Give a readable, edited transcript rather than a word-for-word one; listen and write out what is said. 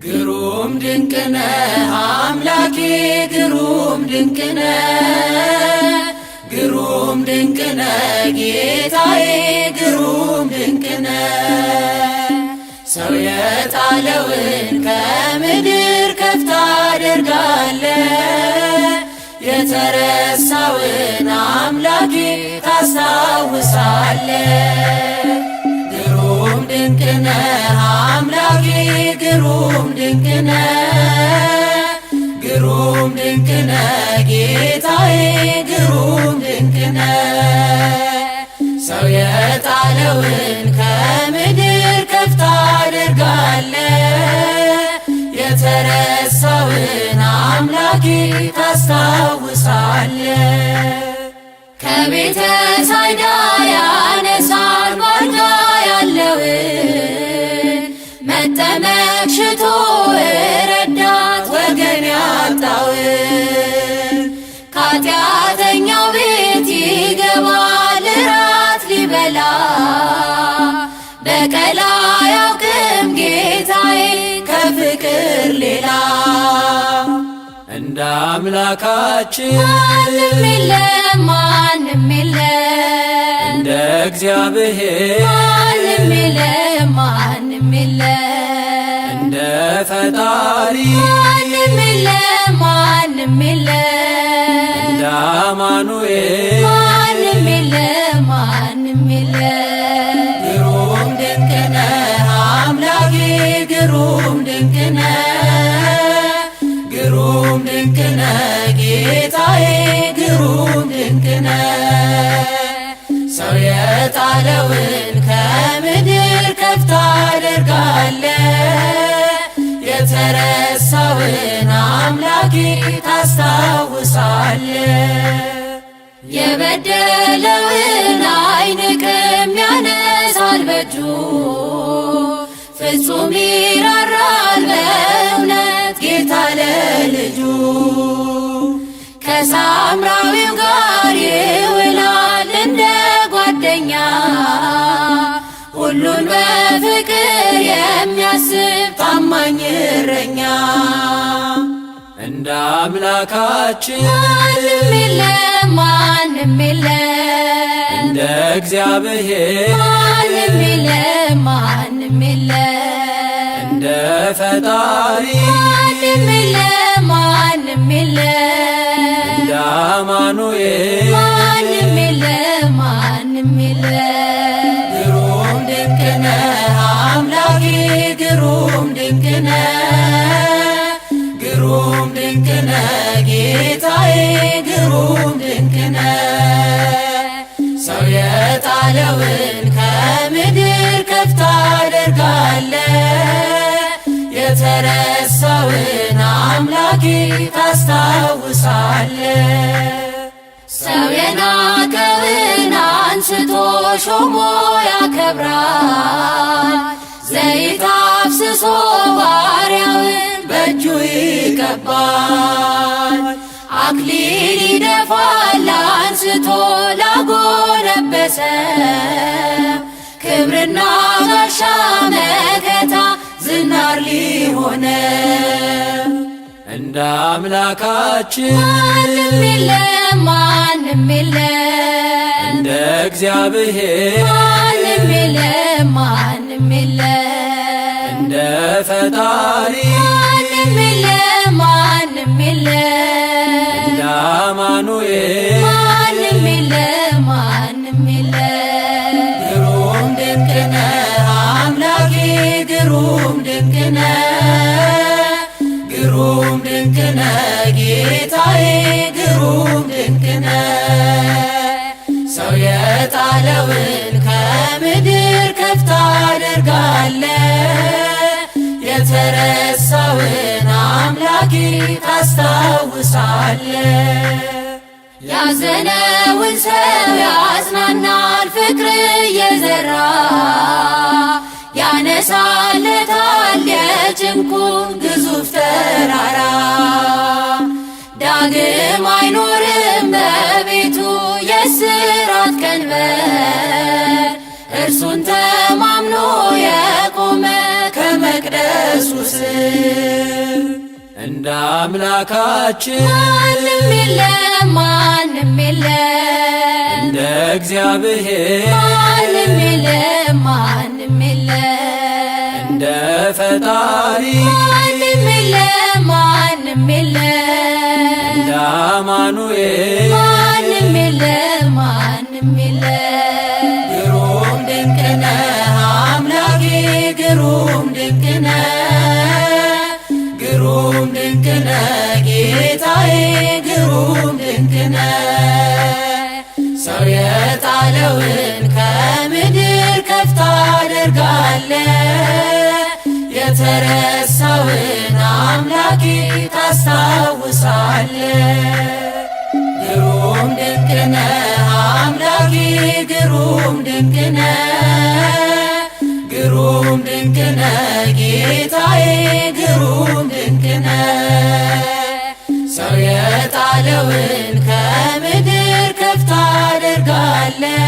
ግሩም ድንቅነ አምላኬ ግሩም ድንቅነ ግሩም ድንቅነ ጌታዬ ግሩም ድንቅነ ሰው የጣለውን ከምድር ከፍ ታደርጋለ የተረሳውን አምላኬ ታስታውሳለ ግሩም ድንቅነ አምላኬ ግሩም ድንቅነ ግሩም ድንቅነ ጌታዬ ግሩም ድንቅነ ሰው የጣለውን ከምድር ከፍ ታደርጋለ የተረሳውን አምላኬ ታስታውሳለ ከቤተ ሳይዳ ያነሳል ባልጋ ያለውን መጠመቅ ሽቶ ረዳት ወገን ያጣውን ከኃጢአተኛው ቤት ይገባል ራት ሊበላ በቀል አያውቅም ጌታዬ ከፍቅር ሌላ እንደ አምላካችን ማንም የለም ማንም የለም እንደ እግዚአብሔር ማንም የለም ማንም የለም እንደ ፈጣሪ ማንም የለም ማንም የለም እንደ አማኑኤል ማንም የለም ማንም የለም ግሩም ድንቅነ አምላኬ ግሩም ድንቅነ ግሩም ድንቅነ ጌታዬ ግሩም ድንቅነ ሰው የጣለውን ከምድር ከፍ ታደርጋለ የተረሳውን አምላኬ ታስታውሳለ የበደለውን አይንቅም ያነሳል በእጁ ፍጹም ይራራል በእውነት ጌታ ለልጁ ከሳምራዊው ጋር ይውላል እንደ ጓደኛ ሁሉን በፍቅር የሚያስብ ታማኝ እረኛ እንደ አምላካችን ማንም የለም ማንም የለም እንደ እግዚአብሔር ማንም የለም ማንም የለም እንደ ፈጣሪ ማንም የለም ማንም የለም እንደ አማኑኤል ማንም የለም ማንም የለም ግሩም ድንቅነ አምላኬ ግሩም ድንቅነ ግሩም ድንቅነ ጌታዬ ግሩም ድንቅነ ሰው የጣለውን ከምድር ከፍ ታደርጋለ የተረሳውን አምላኬ ታስታውሳለ ሰው የናቀውን አንስቶ ሾሞ ያከብራል ዘይት አፍስሶ ባሪያውን በእጁ ይቀባል አክሊል ይደፋል አንስቶ ላጎነበሰ ክብርና ጋሻ መከታ ዝናር ሊሆነ እንደ አምላካችን ማንም የለም ማንም የለም እንደ እግዚአብሔር ማንም የለም ማንም የለም እንደ ፈጣሪ ማንም የለም ማንም የለም እንደ አማኑኤል ማንም የለም ማንም የለም ግሩም ድንቅነ አምላኬ ግሩም ድንቅነ ግሩም ድንቅነ ጌታዬ ግሩም ድንቅነ ሰው የጣለውን ከምድር ከፍ ታደርጋለ የተረሳውን አምላኬ ታስታውሳለ ያዘነውን ሰው ያጽናናል ፍቅር እየዘራ ያነሳለታል የጭንቁን ግዙፍ ተራራ ዳግም አይኖርም በቤቱ የስራት ቀንበር እርሱን ተማምኖ የቆመ ከመ በመቅደሱ ስር እንደ አምላካችን ማንም የለም ማንም የለም እንደ እግዚአብሔር ማንም የለም ማንም የለም እንደ ፈጣሪ ማንም የለም ማንም የለም እንደ አማኑኤል ማንም የለም ማንም የለም ግሩም ድንቅ ነህ አምላኬ ግሩም ድንቅ ነህ ግሩም ድንቅ ነህ ጌታዬ ግሩም ድንቅ ነህ ሰው የጣለውን ከምድር ከፍ ታደርጋለህ የተረሳውን አምላኬ ታስታውሳለህ ግሩም ድንቅ ነህ አምላኬ ግሩም ድንቅ ነህ ግሩም ድንቅ ነህ ጌታዬ ግሩም ድንቅ ነህ ሰው የጣለውን ከምድር ከፍ ታደርጋለህ